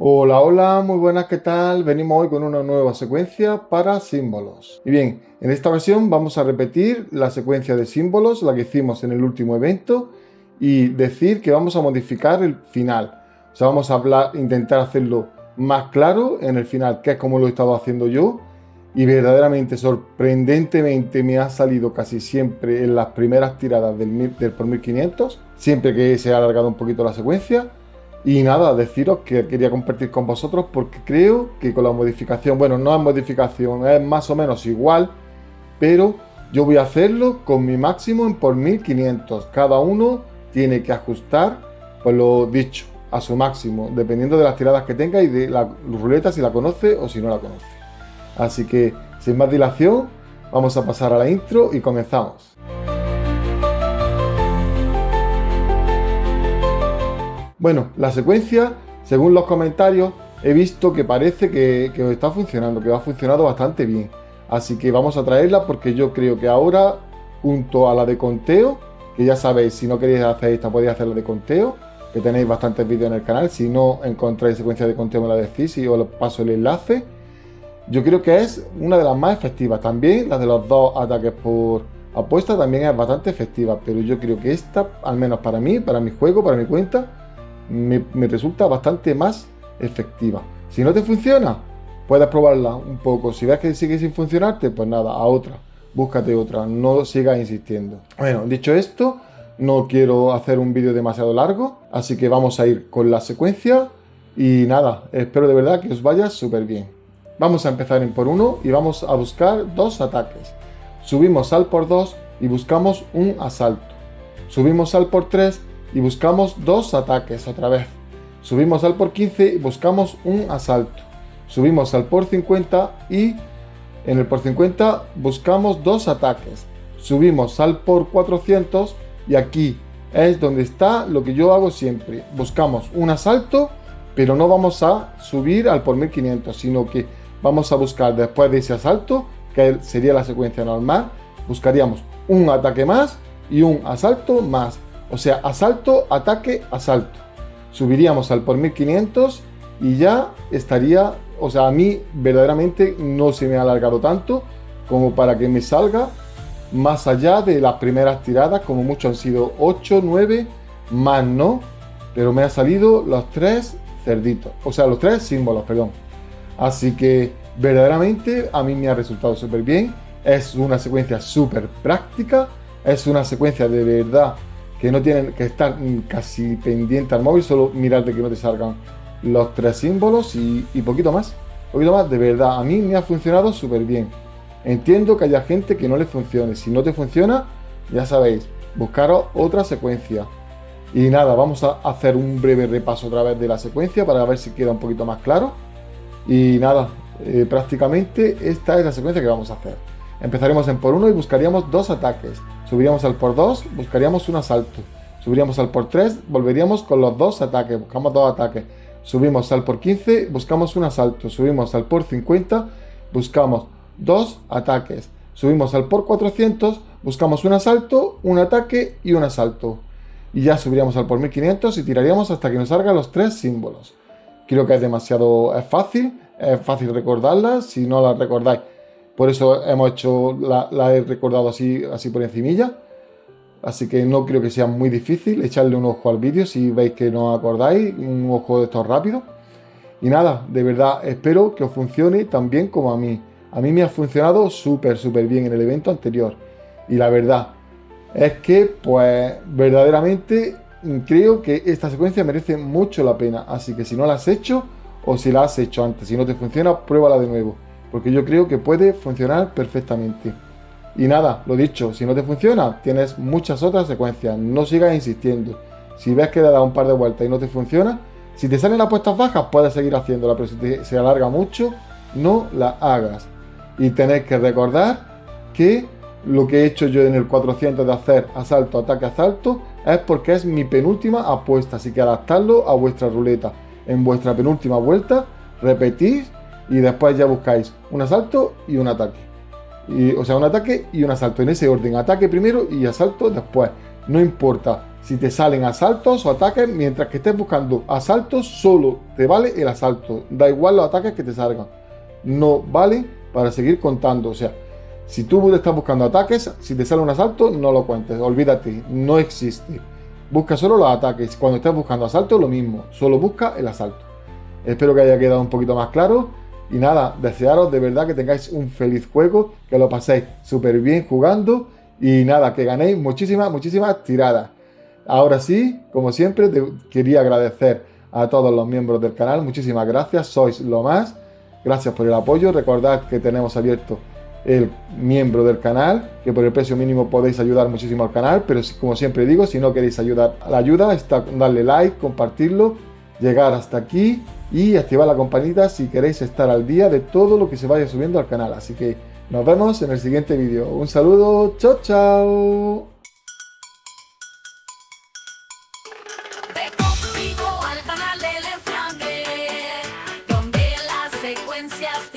Hola, hola, muy buenas, ¿qué tal? Venimos hoy con una nueva secuencia para símbolos. Y bien, en esta ocasión vamos a repetir la secuencia de símbolos, la que hicimos en el último evento, y decir que vamos a modificar el final. O sea, vamos a intentar hacerlo más claro en el final, que es como lo he estado haciendo yo, y verdaderamente, sorprendentemente, me ha salido casi siempre en las primeras tiradas del por 1500, siempre que se ha alargado un poquito la secuencia. Y nada, deciros que quería compartir con vosotros porque creo que con la modificación, bueno, no es modificación, es más o menos igual, pero yo voy a hacerlo con mi máximo en por 1500. Cada uno tiene que ajustar, pues lo dicho, a su máximo, dependiendo de las tiradas que tenga y de la ruleta si la conoce o si no la conoce. Así que, sin más dilación, vamos a pasar a la intro y comenzamos. Bueno, la secuencia, según los comentarios, he visto que parece que os está funcionando, que ha funcionado bastante bien. Así que vamos a traerla porque yo creo que ahora, junto a la de conteo, que ya sabéis, si no queréis hacer esta, podéis hacer la de conteo, que tenéis bastantes vídeos en el canal. Si no encontráis secuencia de conteo, me la decís y os paso el enlace. Yo creo que es una de las más efectivas. También la de los 2 ataques por apuesta también es bastante efectiva, pero yo creo que esta, al menos para mí, para mi juego, para mi cuenta, me resulta bastante más efectiva. Si no te funciona, puedes probarla un poco. Si ves que sigue sin funcionarte, pues nada, a otra. Búscate otra, no sigas insistiendo. Bueno, dicho esto, no quiero hacer un vídeo demasiado largo, así que vamos a ir con la secuencia. Y nada, espero de verdad que os vaya súper bien. Vamos a empezar en por 1 y vamos a buscar 2 ataques. Subimos al por 2 y buscamos un asalto. Subimos al por 3 y buscamos 2 ataques otra vez. Subimos al por 15 y buscamos un asalto. Subimos al por 50 y en el por 50 buscamos 2 ataques. Subimos al por 400 y aquí es donde está lo que yo hago siempre. Buscamos un asalto, pero no vamos a subir al por 1500, sino que vamos a buscar después de ese asalto, que sería la secuencia normal, buscaríamos un ataque más y un asalto más. O sea, asalto, ataque, asalto. Subiríamos al por 1500 y ya estaría, o sea, a mí verdaderamente no se me ha alargado tanto como para que me salga más allá de las primeras tiradas, como mucho han sido 8, 9, más no, pero me ha salido los 3 cerditos, o sea, los 3 símbolos, perdón. Así que verdaderamente a mí me ha resultado súper bien, es una secuencia súper práctica, es una secuencia de verdad que no tienen que estar casi pendiente al móvil, solo mirar de que no te salgan los 3 símbolos y poquito más. Poquito más, de verdad, a mí me ha funcionado súper bien. Entiendo que haya gente que no le funcione. Si no te funciona, ya sabéis, buscaros otra secuencia. Y nada, vamos a hacer un breve repaso otra vez de la secuencia para ver si queda un poquito más claro. Y nada, prácticamente esta es la secuencia que vamos a hacer. Empezaremos en por 1 y buscaríamos 2 ataques. Subiríamos al por 2, buscaríamos un asalto. Subiríamos al por 3, volveríamos con los 2 ataques, buscamos 2 ataques. Subimos al por 15, buscamos un asalto. Subimos al por 50, buscamos 2 ataques. Subimos al por 400, buscamos un asalto, un ataque y un asalto. Y ya subiríamos al por 1500 y tiraríamos hasta que nos salgan los 3 símbolos. Creo que es fácil recordarlas si no las recordáis. Por eso hemos hecho, la he recordado así por encimilla. Así que no creo que sea muy difícil echarle un ojo al vídeo si veis que no acordáis, un ojo de estos rápido. Y nada, de verdad, espero que os funcione tan bien como a mí. A mí me ha funcionado súper bien en el evento anterior. Y la verdad es que, pues, verdaderamente creo que esta secuencia merece mucho la pena. Así que si no la has hecho, o si la has hecho antes, si no te funciona, pruébala de nuevo. Porque yo creo que puede funcionar perfectamente. Y nada, lo dicho, si no te funciona, tienes muchas otras secuencias. No sigas insistiendo. Si ves que le das un par de vueltas y no te funciona, si te salen apuestas bajas, puedes seguir haciéndola. Pero si se alarga mucho, no la hagas. Y tenéis que recordar que lo que he hecho yo en el 400 de hacer asalto, ataque, asalto, es porque es mi penúltima apuesta. Así que adaptadlo a vuestra ruleta. En vuestra penúltima vuelta, repetís y después ya buscáis un asalto y un ataque. O sea, un ataque y un asalto. En ese orden, ataque primero y asalto después. No importa si te salen asaltos o ataques. Mientras que estés buscando asaltos, solo te vale el asalto. Da igual los ataques que te salgan. No vale para seguir contando. O sea, si tú estás buscando ataques, si te sale un asalto, no lo cuentes. Olvídate, no existe. Busca solo los ataques. Cuando estés buscando asalto, lo mismo. Solo busca el asalto. Espero que haya quedado un poquito más claro. Y nada, desearos de verdad que tengáis un feliz juego, que lo paséis súper bien jugando. Y nada, que ganéis muchísimas tiradas. Ahora sí, como siempre, quería agradecer a todos los miembros del canal. Muchísimas gracias, sois lo más. Gracias por el apoyo. Recordad que tenemos abierto el miembro del canal, que por el precio mínimo podéis ayudar muchísimo al canal, pero como siempre digo, si no queréis ayudar a la ayuda, está darle like, compartirlo, llegar hasta aquí y activar la campanita si queréis estar al día de todo lo que se vaya subiendo al canal. Así que nos vemos en el siguiente vídeo. Un saludo, chao, chao. Conmigo al canal del Enfrante, donde las secuencias